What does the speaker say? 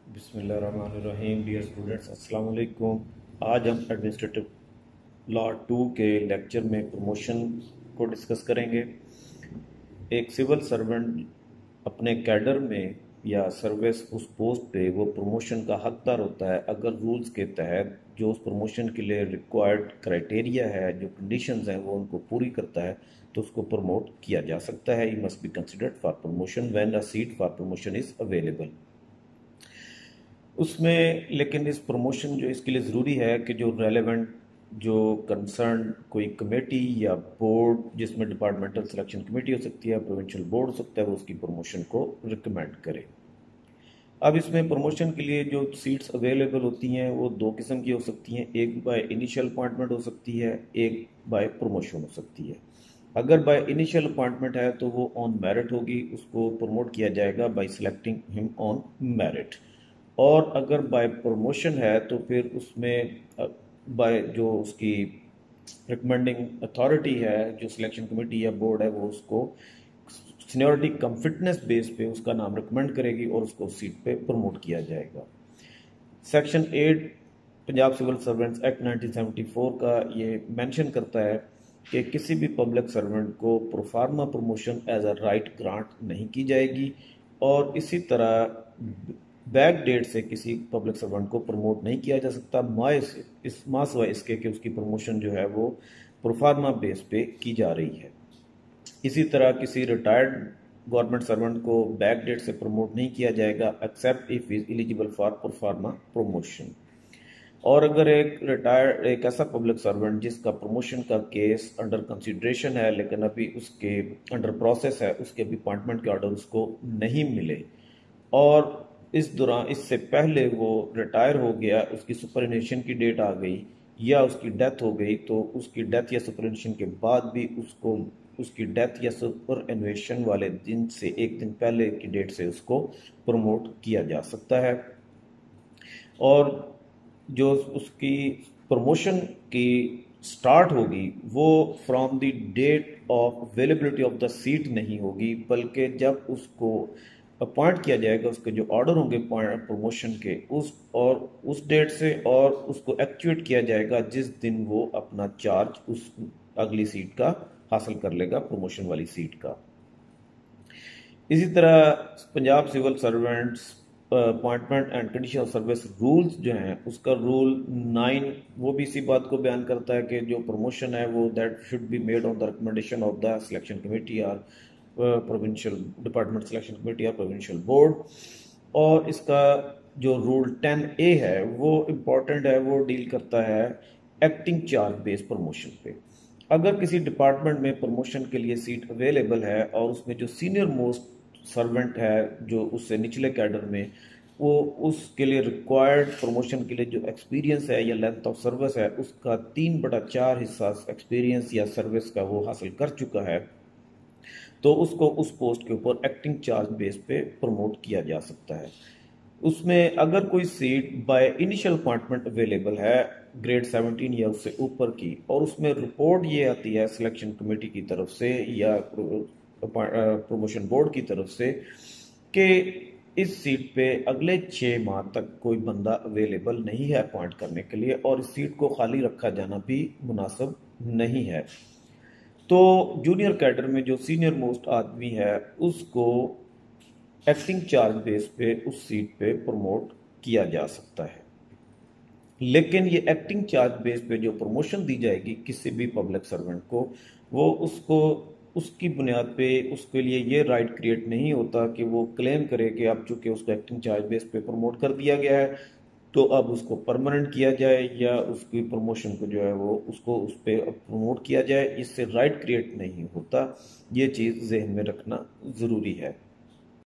बिस्मिल्लाहिर्रहमानिर्रहीम। Dear students, अस्सलाम वालेकुम। आज हम एडमिनिस्ट्रेटिव लॉ 2 के लेक्चर में प्रमोशन को डिस्कस करेंगे। एक सिविल सर्वेंट अपने कैडर में या सर्विस उस पोस्ट पे वो प्रमोशन का हकदार होता है अगर रूल्स के तहत जो उस प्रमोशन के लिए रिक्वायर्ड क्राइटेरिया है, जो कंडीशंस हैं, वो उनको पूरी करता है तो उसको प्रमोट किया जा सकता है। He must be considered for promotion when a seat for promotion is available. उसमें लेकिन इस प्रमोशन जो इसके लिए ज़रूरी है कि जो रेलेवेंट जो कंसर्न कोई कमेटी या बोर्ड, जिसमें डिपार्टमेंटल सिलेक्शन कमेटी हो सकती है, प्रोविंशियल बोर्ड हो सकता है, वो उसकी प्रमोशन को रिकमेंड करे। अब इसमें प्रमोशन के लिए जो सीट्स अवेलेबल होती हैं वो दो किस्म की हो सकती हैं। एक बाय इनिशियल अपॉइंटमेंट हो सकती है, एक बाय प्रमोशन हो सकती है। अगर बाय इनिशियल अपॉइंटमेंट है तो वो ऑन मेरिट होगी, उसको प्रमोट किया जाएगा bye selecting him on merit. और अगर बाय प्रमोशन है तो फिर उसमें बाय जो उसकी रिकमेंडिंग अथॉरिटी है, जो सिलेक्शन कमेटी या बोर्ड है, वो उसको सीनियरिटी कम फिटनेस बेस पे उसका नाम रिकमेंड करेगी और उसको उस सीट पे प्रमोट किया जाएगा। Section 8 Punjab civil servants act 1974 का ये मेंशन करता है कि किसी भी पब्लिक सर्वेंट को proforma promotion as a right grant नहीं की जाएगी, और इसी तरह बैक डेट से किसी पब्लिक सर्वेंट को प्रमोट नहीं किया जा सकता माँ सिवाय इसके कि उसकी प्रमोशन जो है वो प्रोफार्मा बेस पे की जा रही है। इसी तरह किसी रिटायर्ड गवर्नमेंट सर्वेंट को बैक डेट से प्रमोट नहीं किया जाएगा except if is eligible for proforma promotion. और अगर एक ऐसा पब्लिक सर्वेंट जिसका प्रमोशन का केस अंडर कंसिडरेशन है लेकिन अभी उसके अंडर प्रोसेस है, उसके अभी अपॉइंटमेंट के ऑर्डर उसको नहीं मिले, और इस दौरान इससे पहले वो रिटायर हो गया, उसकी सुपरएनुएशन की डेट आ गई या उसकी डेथ हो गई, तो उसकी डेथ या सुपरएनुएशन के बाद भी उसको उसकी डेथ या सुपरएनुएशन वाले दिन से एक दिन पहले की डेट से उसको प्रमोट किया जा सकता है। और जो उसकी प्रमोशन की स्टार्ट होगी वो from the date of availability of the seat नहीं होगी, बल्कि जब उसको अपॉइंट किया जाएगा, उसके जो ऑर्डर होंगे प्रमोशन के उस डेट से, और उसको एक्चुएट किया जाएगा जिस दिन वो अपना चार्ज उस अगली सीट का हासिल कर लेगा, प्रमोशन वाली सीट का। इसी तरह Punjab civil servants appointment and condition of service rules जो हैं, उसका रूल 9 वो भी इसी बात को बयान करता है कि जो प्रमोशन है वो that should be made on the recommendation of the selection committee और प्रोविंशियल डिपार्टमेंट सिलेक्शन कमेटी या प्रोविंशियल बोर्ड। और इसका जो रूल 10A है वो इम्पोर्टेंट है, वो डील करता है एक्टिंग चार्ज बेस्ड प्रमोशन पे। अगर किसी डिपार्टमेंट में प्रमोशन के लिए सीट अवेलेबल है और उसमें जो सीनियर मोस्ट सर्वेंट है जो उससे निचले कैडर में, वो उसके लिए रिक्वायर्ड प्रमोशन के लिए जो एक्सपीरियंस है या लेंथ ऑफ सर्विस है उसका 3/4 हिस्सा एक्सपीरियंस या सर्विस का वो हासिल कर चुका है, तो उसको उस पोस्ट के ऊपर एक्टिंग चार्ज बेस पे प्रमोट किया जा सकता है। उसमें अगर कोई seat by initial appointment available है ग्रेड 17 या उससे ऊपर की, और उसमें रिपोर्ट ये आती है सिलेक्शन कमेटी की तरफ से या प्रमोशन बोर्ड की तरफ से कि इस सीट पे अगले 6 माह तक कोई बंदा अवेलेबल नहीं है अपॉइंट करने के लिए, और इस सीट को खाली रखा जाना भी मुनासिब नहीं है, तो जूनियर कैडर में जो सीनियर मोस्ट आदमी है उसको एक्टिंग चार्ज बेस पे उस सीट पे प्रमोट किया जा सकता है। लेकिन ये एक्टिंग चार्ज बेस पे जो प्रमोशन दी जाएगी किसी भी पब्लिक सर्वेंट को, वो उसको उसकी बुनियाद पे उसके लिए ये राइट क्रिएट नहीं होता कि वो क्लेम करे कि अब चूंकि उसको एक्टिंग चार्ज बेस पे प्रमोट कर दिया गया है तो अब उसको परमानेंट किया जाए या उसकी प्रमोशन को जो है वो उसको उस पर प्रमोट किया जाए। इससे राइट क्रिएट नहीं होता, ये चीज़ जहन में रखना ज़रूरी है।